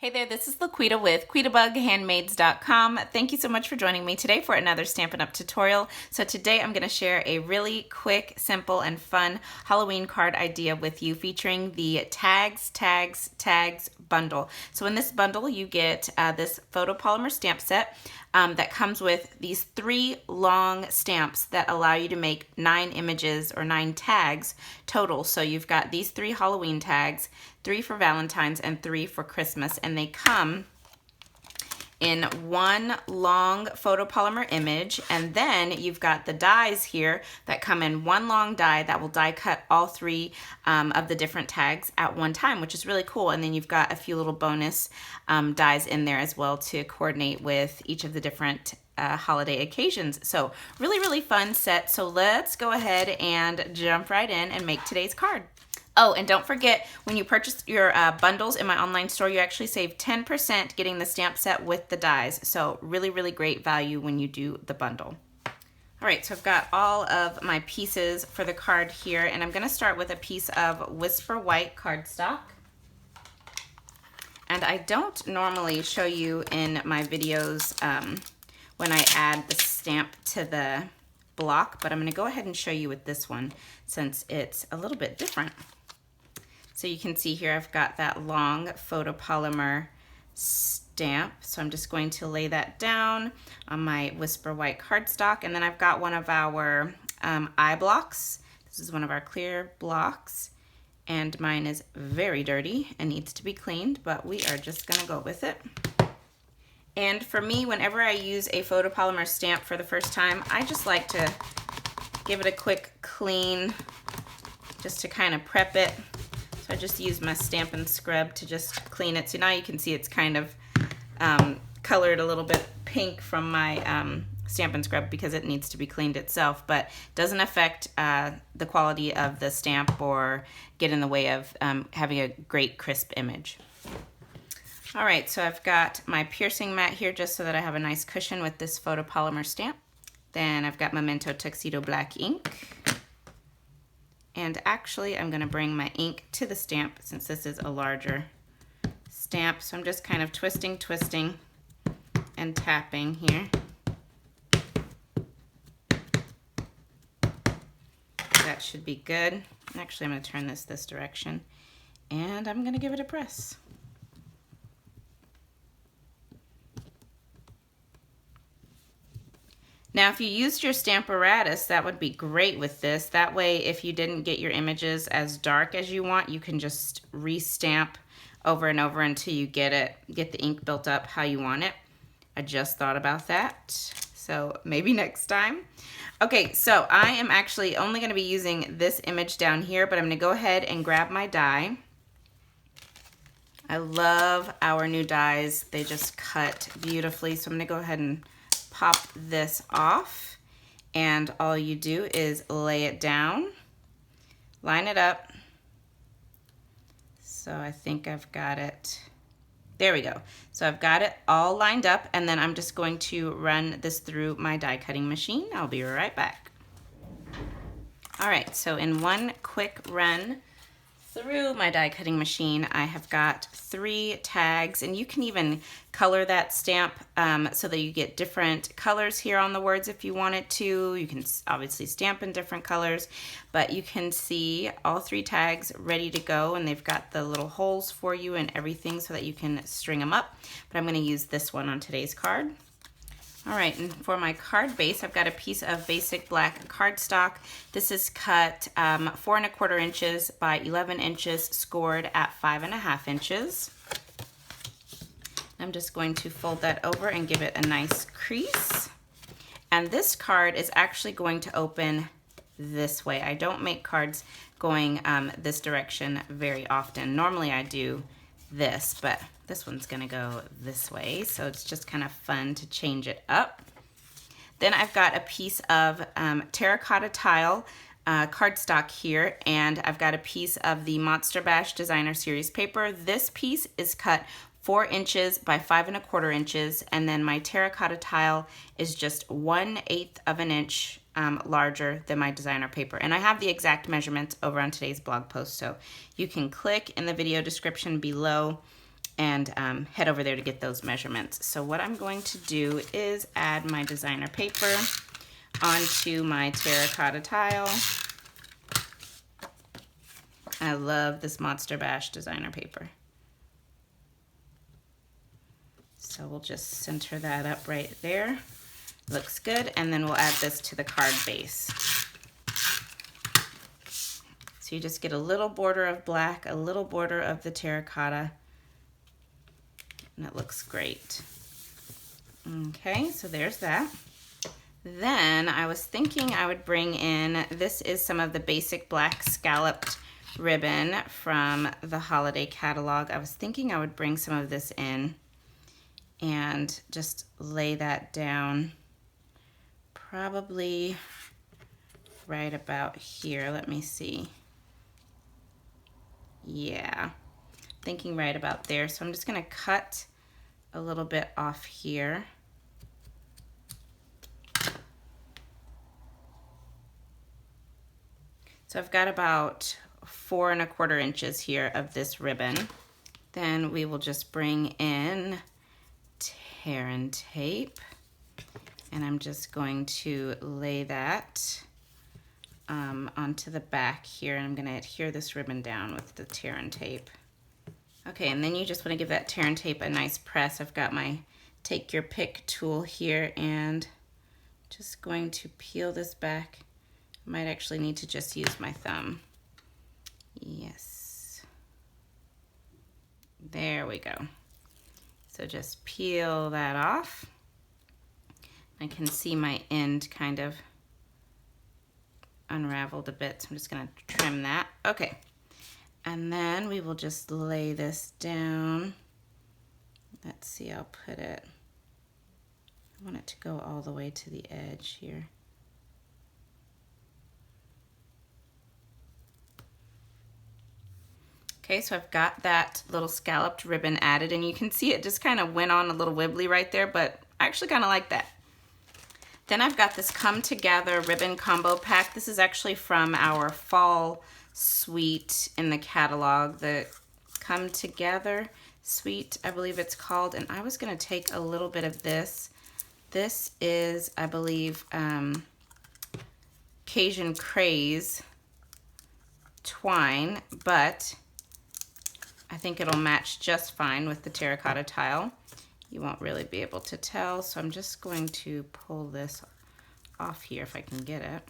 Hey there, this is LaQuita with QuitaBugHandmaids.com. Thank you so much for joining me today for another Stampin' Up! Tutorial. So today I'm going to share a really quick, simple, and fun Halloween card idea with you featuring the Tags bundle. So in this bundle you get this photopolymer stamp set that comes with these 3 long stamps that allow you to make 9 images or 9 tags total. So you've got these 3 Halloween tags, 3 for Valentine's, and 3 for Christmas, and they come in one long photopolymer image, and then you've got the dies here that come in one long die that will die cut all 3 of the different tags at one time, which is really cool. And then you've got a few little bonus dies in there as well to coordinate with each of the different holiday occasions. So really fun set. So let's go ahead and jump right in and make today's card. Oh, and don't forget, when you purchase your bundles in my online store, you actually save 10% getting the stamp set with the dies. So really great value when you do the bundle. All right, so I've got all of my pieces for the card here, and I'm gonna start with a piece of Whisper White cardstock. And I don't normally show you in my videos when I add the stamp to the block, but I'm gonna go ahead and show you with this one since it's a little bit different. So you can see here I've got that long photopolymer stamp. So I'm just going to lay that down on my Whisper White cardstock. And then I've got one of our eye blocks. This is one of our clear blocks. And mine is very dirty and needs to be cleaned, but we are just gonna go with it. And for me, whenever I use a photopolymer stamp for the first time, I just like to give it a quick clean, just to kind of prep it. So I just use my Stampin' scrub to just clean it. So now you can see it's kind of colored a little bit pink from my Stampin' scrub because it needs to be cleaned itself, but doesn't affect the quality of the stamp or get in the way of having a great crisp image. All right, so I've got my piercing mat here just so that I have a nice cushion with this photopolymer stamp. Then I've got Memento Tuxedo black ink. And actually, I'm gonna bring my ink to the stamp since this is a larger stamp. So I'm just kind of twisting, and tapping here. That should be good. Actually, I'm gonna turn this direction, and I'm gonna give it a press. Now, if you used your Stamparatus, that would be great with this. That way, if you didn't get your images as dark as you want, you can just re-stamp over and over until you get the ink built up how you want it. I just thought about that, so maybe next time. Okay, so I am actually only gonna be using this image down here, but I'm gonna go ahead and grab my die. I love our new dies. They just cut beautifully, so I'm gonna go ahead and pop this off, and all you do is lay it down, line it up. So I think I've got it. There we go. So I've got it all lined up, and then I'm just going to run this through my die cutting machine. I'll be right back. All right, so in one quick run through my die cutting machine, I have got 3 tags, and you can even color that stamp so that you get different colors here on the words if you wanted to. You can obviously stamp in different colors, but you can see all 3 tags ready to go, and they've got the little holes for you and everything so that you can string them up. But I'm going to use this one on today's card. All right, and for my card base, I've got a piece of basic black cardstock. This is cut 4 1/4 inches by 11 inches, scored at 5 1/2 inches. I'm just going to fold that over and give it a nice crease. And this card is actually going to open this way. I don't make cards going this direction very often. Normally I do this, but this one's gonna go this way, so it's just kind of fun to change it up. Then I've got a piece of terracotta tile cardstock here, and I've got a piece of the Monster Bash Designer Series paper. This piece is cut 4 inches by 5 1/4 inches, and then my terracotta tile is just 1/8 of an inch larger than my designer paper. And I have the exact measurements over on today's blog post, so you can click in the video description below and head over there to get those measurements. So what I'm going to do is add my designer paper onto my terracotta tile. I love this Monster Bash designer paper. So we'll just center that up right there. Looks good. And then we'll add this to the card base. So you just get a little border of black, a little border of the terracotta, and it looks great. Okay, so there's that. Then I was thinking I would bring in, this is some of the basic black scalloped ribbon from the holiday catalog. I was thinking I would bring some of this in and just lay that down probably right about here. Let me see. Yeah, thinking right about there. So I'm just gonna cut a little bit off here. So I've got about 4 1/4 inches here of this ribbon. Then we will just bring in tear and tape, and I'm just going to lay that onto the back here, and I'm going to adhere this ribbon down with the tear and tape. Okay, and then you just want to give that tear and tape a nice press. I've got my take your pick tool here, and just going to peel this back. I might actually need to just use my thumb. Yes. There we go. So just peel that off. I can see my end kind of unraveled a bit, so I'm just gonna trim that. Okay, and then we will just lay this down. Let's see, I'll put it, I want it to go all the way to the edge here. Okay, so I've got that little scalloped ribbon added, and you can see it just kind of went on a little wibbly right there, but I actually kind of like that. Then I've got this Come Together ribbon combo pack. This is actually from our fall suite in the catalog, the Come Together suite, I believe it's called. And I was gonna take a little bit of this. This is, I believe, Cajun Craze twine, but I think it'll match just fine with the terracotta tile. You won't really be able to tell, so I'm just going to pull this off here if I can get it.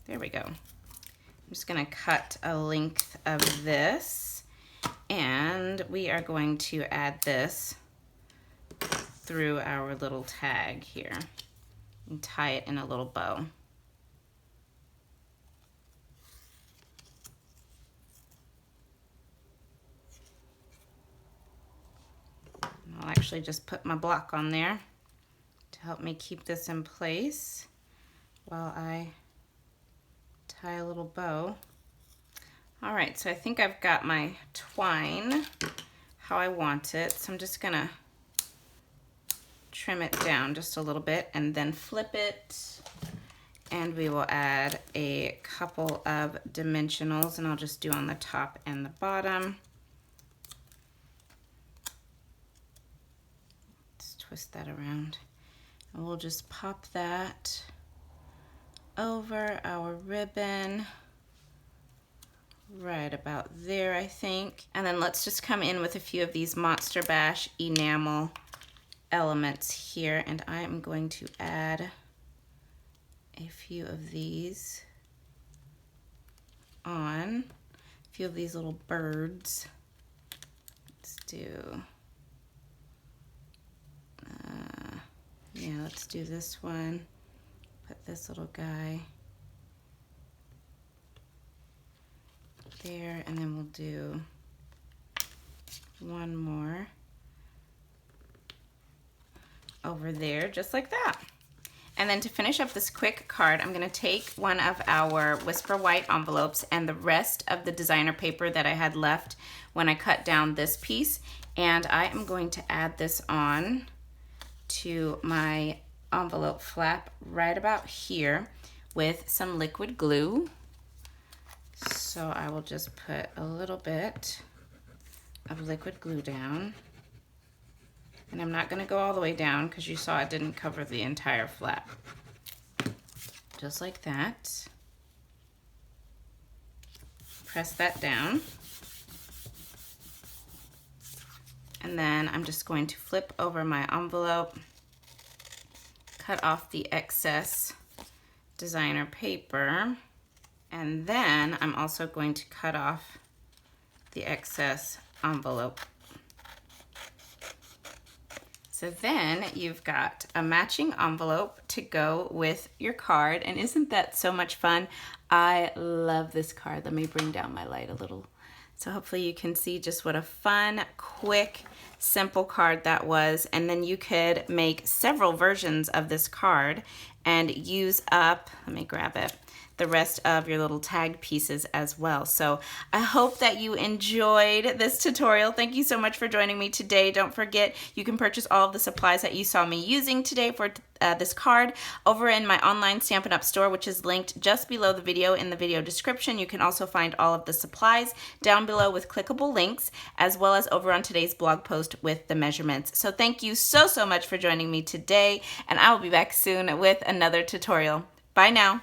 There we go. I'm just gonna cut a length of this, and we are going to add this through our little tag here and tie it in a little bow. I'll actually just put my block on there to help me keep this in place while I tie a little bow. All right, so I think I've got my twine how I want it. So I'm just gonna trim it down just a little bit and then flip it. And we will add a couple of dimensionals, and I'll just do on the top and the bottom. Twist that around, and we'll just pop that over our ribbon right about there, I think. And then let's just come in with a few of these Monster Bash enamel elements here, and I am going to add a few of these on, a few of these little birds. Let's do yeah, let's do this one. Put this little guy there, and then we'll do one more over there, just like that. And then to finish up this quick card, I'm gonna take one of our Whisper White envelopes and the rest of the designer paper that I had left when I cut down this piece, and I am going to add this on to my envelope flap right about here with some liquid glue. So I will just put a little bit of liquid glue down. And I'm not gonna go all the way down because you saw it didn't cover the entire flap. Just like that. Press that down. And then I'm just going to flip over my envelope, cut off the excess designer paper, and then I'm also going to cut off the excess envelope. So then you've got a matching envelope to go with your card, and isn't that so much fun? I love this card. Let me bring down my light a little. So hopefully you can see just what a fun, quick, simple card that was. And then you could make several versions of this card and use up, let me grab it, the rest of your little tag pieces as well. So I hope that you enjoyed this tutorial. Thank you so much for joining me today. Don't forget, you can purchase all of the supplies that you saw me using today for this card over in my online Stampin' Up! Store, which is linked just below the video in the video description. You can also find all of the supplies down below with clickable links, as well as over on today's blog post with the measurements. So thank you so much for joining me today, and I will be back soon with another tutorial. Bye now.